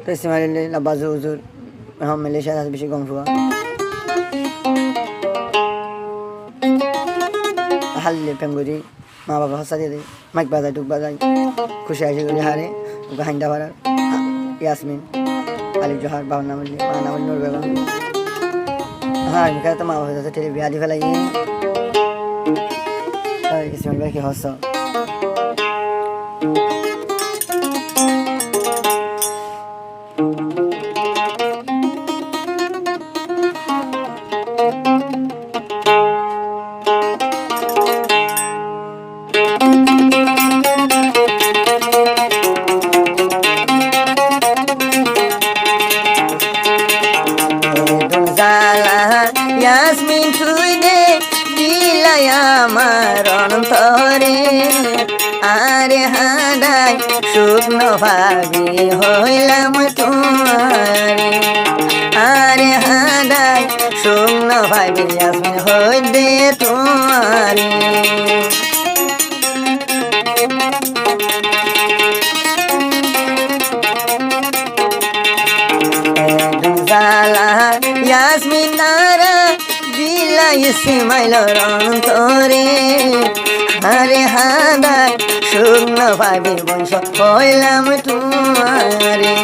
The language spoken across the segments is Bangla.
testimony la bazu uzur ham Malaysia has beshi gom fuwa halle penguri ma baba hasa de mic bazai duk bazai খুশি আছি গলি হারে ওকে হাইন্দা পাড়ার ইয়াসমিন আলিফ জোহার বাবার নাম মা নাম নূর বেগম হ্যাঁ আমি তো মা বাবা সাথে টেলি বিয়া দি ফেলাই তাই ইসমাইল ভাই কি হস Yasmin tuide dilay amar অন্তরে আরে হাদাই শুকনো ভাবি হইলাম তোমারে আরে হাদাই শুকনো ভাবি ইয়াসমিন হইদে তোমারে Yasmin nara dila Ismail অন্তরে আরে হাদাই শুকনো ভাবি বংশ হইলাম তোমারে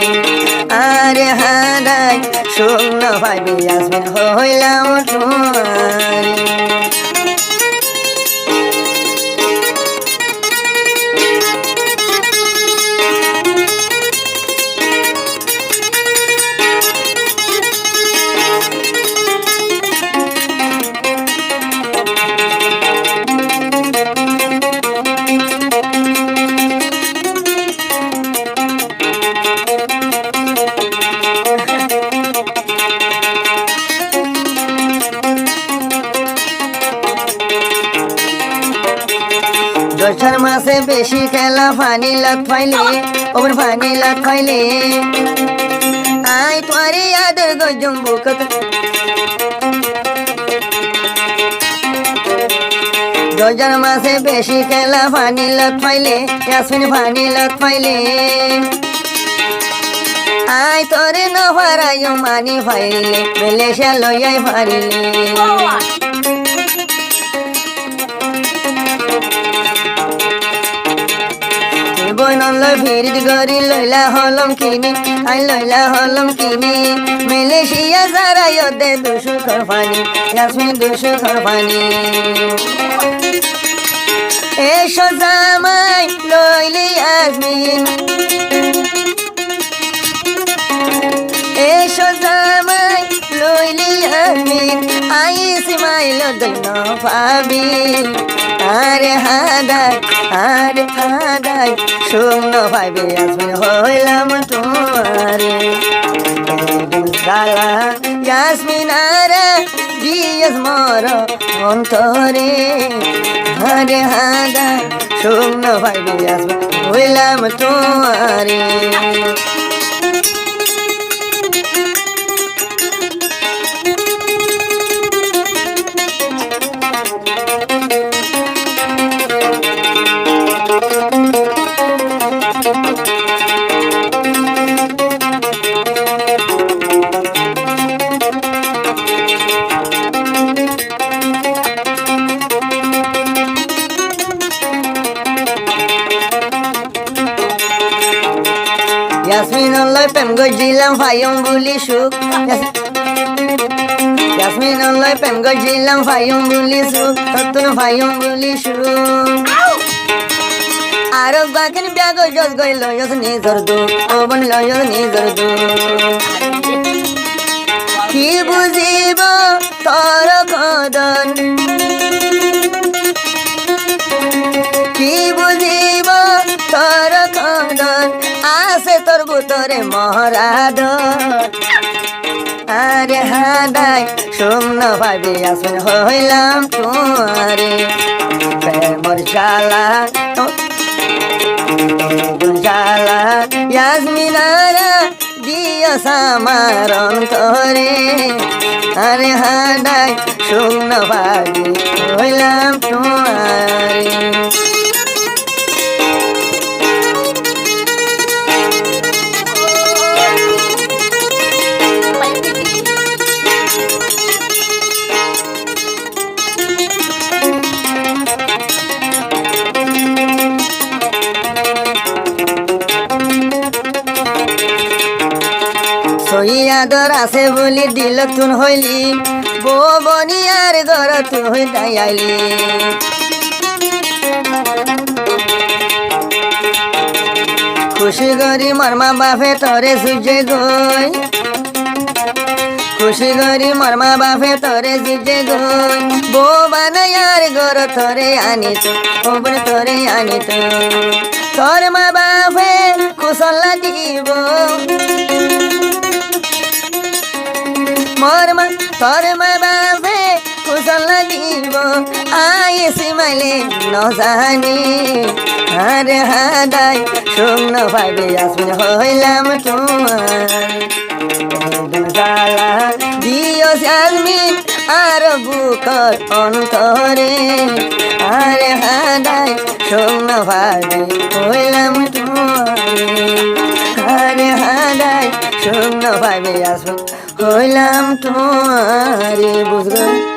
আরে হাদাই শুকনো ভাবি ইয়াসমিন হইলাম তোমারে দশার মাসে বেশি খেলা ফানি লাগ ফাইলে ওর ফানি লাগ ফাইলে আই তোরে আদর গজম বুকত দশার মাসে বেশি খেলা ফানি লাগ ফাইলে ইয়াসমিন ফানি লাগ ফাইলে আই তোরে ন হারাই মানি ফাইলে মেলেশিয়া লইয়াই ফারিলে বইনলে ভিড় গরি লইলা হলম কিনি আই লইলা হলম কিনি মালয়েশিয়া যারাই দে দুশো খরফানি ইয়াসমিন দুশো খরফানি এসো জামাই লইলি ইয়াসমিন এসো জামাই লইলি ইয়াসমিন আই ইসমাইল দইন পাবি আরে হাদাই শুকনো ভাবি ইয়াসমিন হইলাম তোমারে সালা ইয়াসমিন আরে দিয়াস মর অন্তরে আরে হাদাই শুকনো ভাবি ইয়াসমিন হইলাম তোমারে Yasmin Allah pem gojilam fayong buli suk Yasmin Allah pem gojilam fayong buli suk Tatun fayong buli suk Arok bakin biago jos goi loyos ni zordu Obon loyos ni zordu Ki buzibo toro kodon Ki buzibo toro kodon আসে তোর বুতরে মহারাদ আরে হাদাই শুকনো ভাবি ইয়াসমিন হইলাম তোমারে প্রেমর জ্বালা জ্বালা ইয়াসমিন দিয়স আমার অন্তরে আরে হাদাই শুকনো ভাবি হইলাম তোমারে সই আদর আছে বলি দিল তুন হইলি বউ বনিয়ার ঘর তুই তাই আইলি খুশি করি মর্মা বাপে তরে সুজে গই খুশি করি মর্মা বাপে তরে সুজে গই বউ বানায়ার ঘর তরে আনিত ওপরে তরে আনিত তোর মা বাপে কুশল লাগিব মর্মা তোর মা বাপে কুশল লাগিব আইসি মাইলে নজানি আরে হাদাই শুন ভাবে আসমিন হইলাম তোমার দিও আসমিন আর বুকর অন্তরে আরে হাদাই শুন ভাবে হইলাম তোমার আরে হাদাই শুন ভাবে আসমিন হইলাম তোমারে বুঝলো